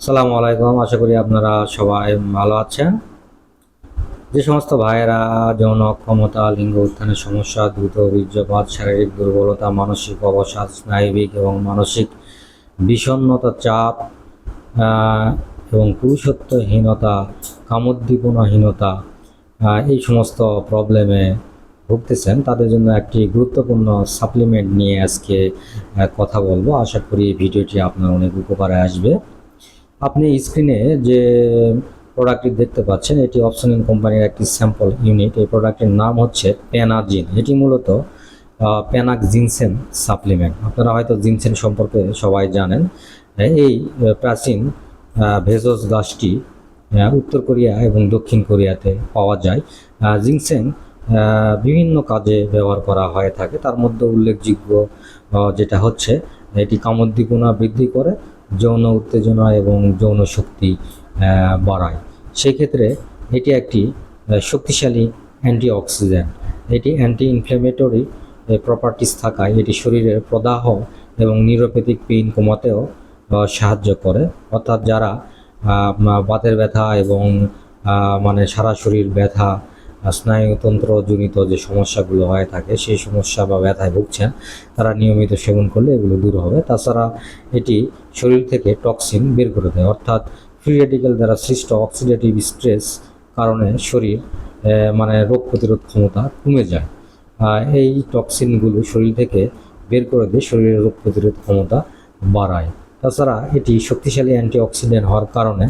আসসালামু আলাইকুম। আশা করি আপনারা সবাই ভালো আছেন। যে সমস্ত ভাইয়েরা যৌন অক্ষমতা, লিঙ্গ উত্থানের সমস্যা, দ্রুত বীর্যপাত, শারীরিক দুর্বলতা, মানসিক অবসাদ, স্নায়বিক এবং মানসিক বিষণ্ণতা, চাপ আহ, এবং পুরুষত্বহীনতা, কামোদ্দীপনাহীনতা, এই সমস্ত প্রবলেমে ভুগতেছেন, তাদের জন্য একটি গুরুত্বপূর্ণ সাপ্লিমেন্ট নিয়ে আজকে কথা বলবো। আশা করি এই ভিডিওটি আপনার অনেক উপকারে আসবে। আপনি স্ক্রিনে যে প্রোডাক্টটি দেখতে পাচ্ছেন, এটি অপসনিন কোম্পানির একটি স্যাম্পল ইউনিট। এই প্রোডাক্টের নাম হচ্ছে প্যানাজিন। এটি মূলত প্যানাক জিনসেন সাপ্লিমেন্ট। আপনারা হয়তো জিনসেন সম্পর্কে সবাই জানেন। এই প্রাচীন ভেষজ গাছটি উত্তর কোরিয়া এবং দক্ষিণ কোরিয়াতে পাওয়া যায়। জিনসেন বিভিন্ন কাজে ব্যবহার করা হয়ে থাকে। তার মধ্যে উল্লেখযোগ্য যেটা হচ্ছে, এটি কামোদ্দীপনা বৃদ্ধি করে, যৌন উত্তেজনা এবং যৌন শক্তি বাড়ায়। সেক্ষেত্রে এটি একটি শক্তিশালী অ্যান্টিঅক্সিডেন্ট। এটি অ্যান্টি ইনফ্ল্যামেটরি প্রপার্টিস থাকায় এটি শরীরের প্রদাহ এবং নিউরোপ্যাথিক পেইন কমাতেও সাহায্য করে। অর্থাৎ যারা বাতের ব্যথা এবং মানে সারা শরীর ব্যথা, স্নায়ুতন্ত্রজনিত যে সমস্যাগুলো হয়ে থাকে, সেই সমস্যা বা ব্যথায় ভুগছেন, তারা নিয়মিত সেবন করলে এগুলো দূর হবে। তাছাড়া এটি শরীর থেকে টক্সিন বের করে দেয়। অর্থাৎ ফ্রি রেডিক্যাল দ্বারা সৃষ্ট অক্সিডেটিভ স্ট্রেস কারণে শরীর মানে রোগ প্রতিরোধ ক্ষমতা কমে যায়। এই টক্সিনগুলো শরীর থেকে বের করে দিয়ে শরীরের রোগ প্রতিরোধ ক্ষমতা বাড়ায়। তাছাড়া এটি শক্তিশালী অ্যান্টিঅক্সিডেন্ট হওয়ার কারণে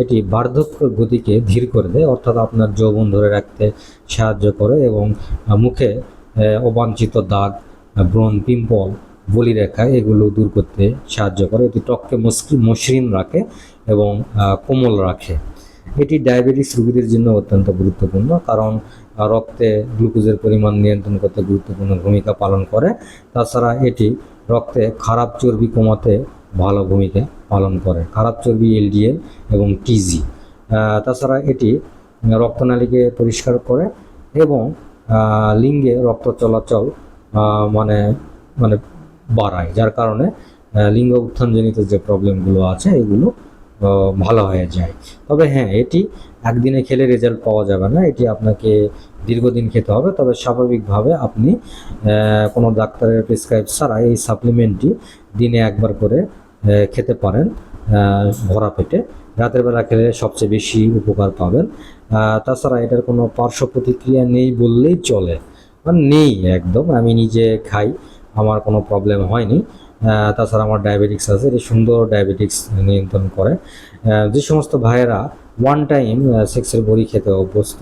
এটি বার্ধক্যের গতিকে ধীর করে দেয়, অর্থাৎ আপনার যৌবন ধরে রাখতে সাহায্য করে এবং মুখে অবাঞ্ছিত দাগ, ব্রণ, পিম্পল, বলিরেখা এগুলো দূর করতে সাহায্য করে। এটি ত্বককে মসৃণ রাখে এবং কোমল রাখে। এটি ডায়াবেটিস রোগীদের জন্য অত্যন্ত গুরুত্বপূর্ণ, কারণ রক্তে গ্লুকোজের পরিমাণ নিয়ন্ত্রণ করতে গুরুত্বপূর্ণ ভূমিকা পালন করে। তাছাড়া এটি রক্তে খারাপ চর্বি কমাতে ভালো ভূমিকা পালন করে, খারাপ চর্বি এলডিএল এবং টিজি। তাছাড়া এটি রক্তনালীকে পরিষ্কার করে এবং লিঙ্গে রক্ত চলাচল মানে মানে বাড়ায়, যার কারণে লিঙ্গ উত্থানজনিত যে প্রবলেমগুলো আছে এগুলো ভালো হয়ে যায়। তবে হ্যাঁ, এটি একদিনে খেলে রেজাল্ট পাওয়া যাবে না, এটি আপনাকে দীর্ঘদিন খেতে হবে। তবে স্বাভাবিকভাবে আপনি কোনো ডাক্তারের প্রেসক্রাইব ছাড়া এই সাপ্লিমেন্টটি দিনে একবার করে খেতে পারেন ভরা পেটে। রাতের বেলা খেলে সবচেয়ে বেশি উপকার পাবেন। তাছাড়া এটার কোনো পার্শ্ব প্রতিক্রিয়া নেই বললেই চলে, মানে নেই একদম। আমি নিজে খাই, আমার কোনো প্রবলেম হয়নি। তাছাড়া আমার ডায়াবেটিক্স আছে, এটি সুন্দর ডায়াবেটিক্স নিয়ন্ত্রণ করে। যে সমস্ত ভাইয়েরা ওয়ান টাইম সেক্সের বড়ি খেতে অভ্যস্ত,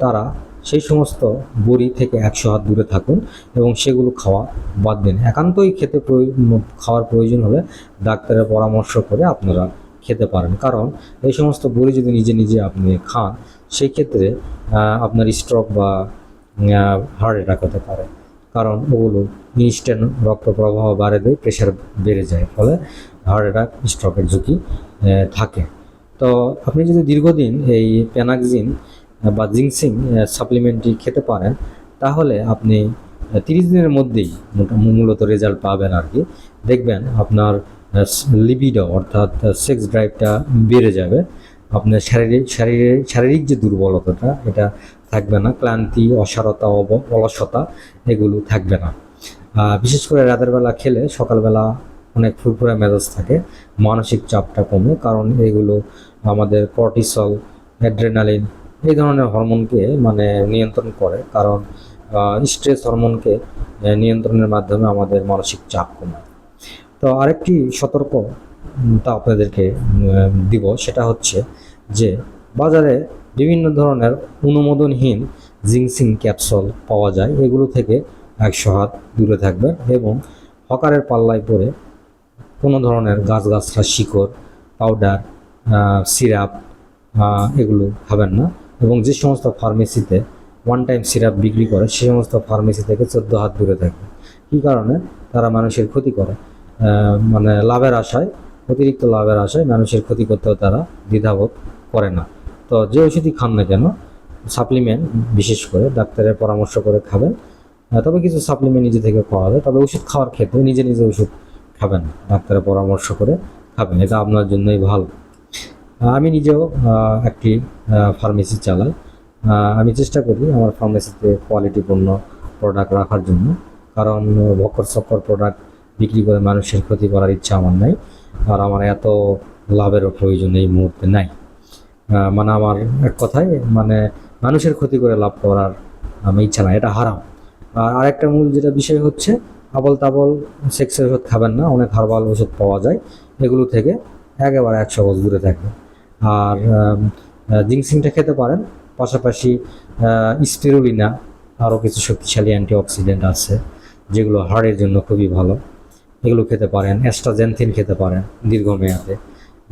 তারা সেই সমস্ত বড়ি থেকে 100 হাত দূরে থাকুন এবং সেগুলো খাওয়া বাদ দিন। একান্তই খাওয়ার প্রয়োজন হলে ডাক্তারের পরামর্শ করে আপনারা খেতে পারেন, কারণ এই সমস্ত বড়ি যদি নিজে নিজে আপনি খান, সেই ক্ষেত্রে আপনার স্ট্রোক বা হার্ট অ্যাটাক হতে পারে, কারণ ওগুলো ইনস্ট্যান্ট রক্ত প্রবাহ বাড়ে দেয়, প্রেশার বেড়ে যায়, ফলে হার্ট অ্যাটাক, স্ট্রোকের ঝুঁকি থাকে। তো আপনি যদি দীর্ঘদিন এই প্যানাক্সিন বা জিনসিং সাপ্লিমেন্টটি খেতে পারেন, তাহলে আপনি 30 দিনের মধ্যেই মূলত রেজাল্ট পাবেন আর কি। দেখবেন আপনার লিবিডো অর্থাৎ সেক্স ড্রাইভটা বেড়ে যাবে। আপনার শারীরিক যে দুর্বলতাটা, এটা থাকবে না। ক্লান্তি, অসারতা, অলসতা এগুলো থাকবে না। বিশেষ করে রাতের বেলা খেলে সকালবেলা অনেক ফুরফুরে মেজাজ থাকে, মানসিক চাপটা কমে, কারণ এগুলো আমাদের কর্টিসল, অ্যাড্রেনালিন এই ধরনের হরমোনকে মানে নিয়ন্ত্রণ করে, কারণ স্ট্রেস হরমোনকে নিয়ন্ত্রণের মাধ্যমে আমাদের মানসিক চাপ কমায়। তো আরেকটি সতর্কতা আপনাদেরকে দিব, সেটা হচ্ছে যে বাজারে বিভিন্ন ধরনের অনুমোদনহীন জিনসিং ক্যাপসুল পাওয়া যায়, এগুলো থেকে 100 হাত দূরে থাকবেন এবং হকারের পাল্লায় পড়ে কোনো ধরনের গাছগাছরা শিকড়, পাউডার, সিরাপ এগুলো খাবেন না। এবং যে সমস্ত ফার্মেসিতে ওয়ান টাইম সিরাপ বিক্রি করে, সে সমস্ত ফার্মেসি থেকে 14 হাত দূরে থাকবে। কী কারণে? তারা মানুষের ক্ষতি করে, মানে লাভের আশায়, অতিরিক্ত লাভের আশায় মানুষের ক্ষতি করতেও তারা দ্বিধাবোধ করে না। তো যে ওষুধই খান না কেন, সাপ্লিমেন্ট বিশেষ করে ডাক্তারের পরামর্শ করে খাবেন। তবে কিছু সাপ্লিমেন্ট নিজে থেকে খাওয়া যায়, তবে ওষুধ খাওয়ার ক্ষেত্রে নিজে নিজে ওষুধ খাবেন না, ডাক্তারের পরামর্শ করে খাবেন, এটা আপনার জন্যই ভালো। আমি নিজেও একটি ফার্মেসি চালাই। আমি চেষ্টা করি আমার ফার্মেসিতে কোয়ালিটিপূর্ণ প্রোডাক্ট রাখার জন্য, কারণ বকর সকর প্রোডাক্ট বিক্রি করে মানুষের ক্ষতি করার ইচ্ছা আমার নাই, আর আমার এত লাভেরও প্রয়োজন এই মুহূর্তে নাই। মানে আমার এক কথায় মানে মানুষের ক্ষতি করে লাভ করার আমি ইচ্ছা নাই, এটা হারাম। আর আরেকটা মূল যেটা বিষয় হচ্ছে, আবল তাবল সেক্সের ওষুধ খাবেন না, অনেক হার্বাল ওষুধ পাওয়া যায়, এগুলো থেকে একেবারে 100 গজ দূরে থাকবেন। আর জিংসিংটা খেতে পারেন, পাশাপাশি স্পিরুলিনা, আরও কিছু শক্তিশালী অ্যান্টিঅক্সিডেন্ট আছে যেগুলো হাড়ের জন্য খুবই ভালো, এগুলো খেতে পারেন। অ্যাস্ট্রাজেনথিন খেতে পারেন দীর্ঘমেয়াদে।